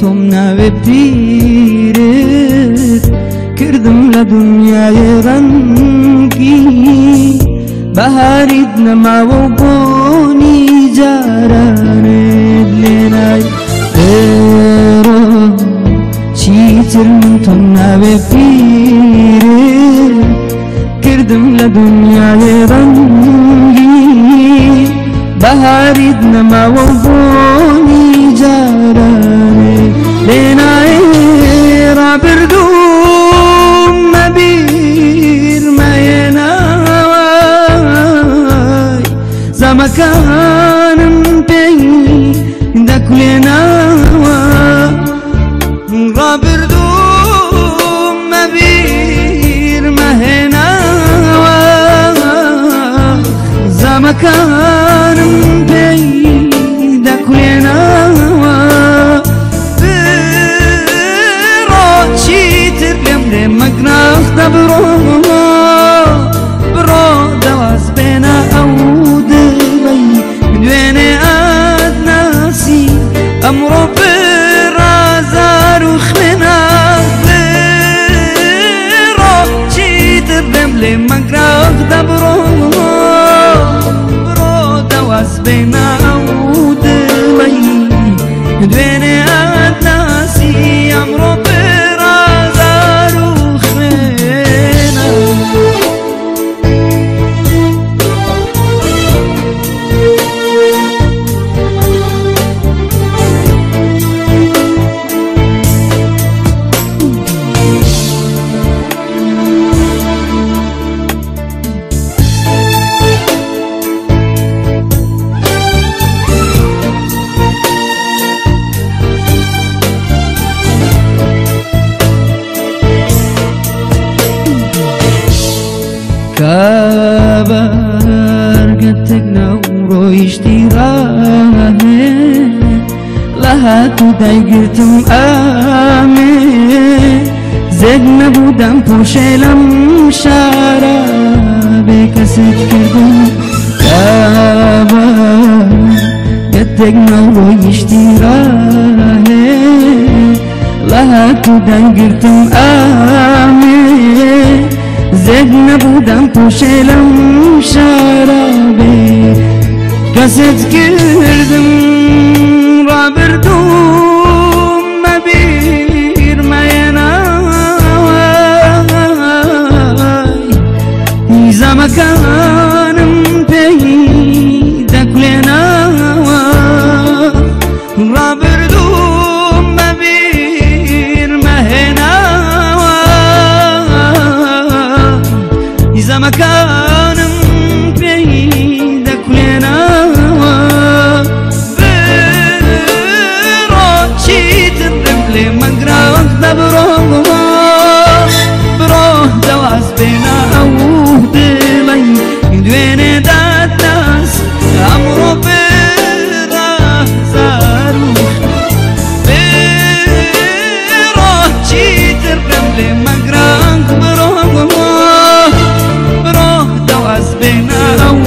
تۆم ناوێ پیرت کردم لە دنیای ڕەنگی بەهاریت نەماوە و بۆنی جارانت لێنای ئێرە چیتر من تۆم ناوێ پیرت کردم لە دنیای ڕەنگی بەهاریت نەماوە و بۆنی جارانت لێنای ڕابردووم مەبیر مەهێناوای زەمەکانم پێی دەکولێناوە ڕابردووم مەبیر مەهێناوە زەمەکانم پێی دەکولێناوە مەگناختە بڕۆ دەواز بێنە ئەو دڵی دوێنێ ئەتناسی ئەمڕۆ پڕازار و خوێنە بڕۆ چیتر دەم لێ مەگناختە بڕۆ دەواز بێنە ئەو دڵی دوێنێ ئەتناسی ئەمڕۆ کابرگەتێک نەوڕۆیشتی ڕاهێ لە هاتوو دایگرتم ئامێ زێک نەبوودەم پۆشێ لەم شارە بێ کەسێک کردم کابرگەتێک نەوڕۆیشتی ڕاهێ لە هاتوو دایگرتم ئامێ زێک نەبوودەم پۆشێ لەم شارە بێ کەسێت کردم ڕابردووم مەبیر مەهێناوای زەمەکانم پێی دەکولێناوە ڕابردووم مەبیر مەهێناوە زەمەکانم پێی دەکولێناوە بڕۆ چیتر دەم لێ مەگراوەکدە بڕۆ دەواز بێنە ئەو دڵی دوێنێ دادناس ئەمڕۆ پڕازار و بڕۆ چیتر دەم لێ مەگراوەک بڕۆ دەواز بێنە ئەو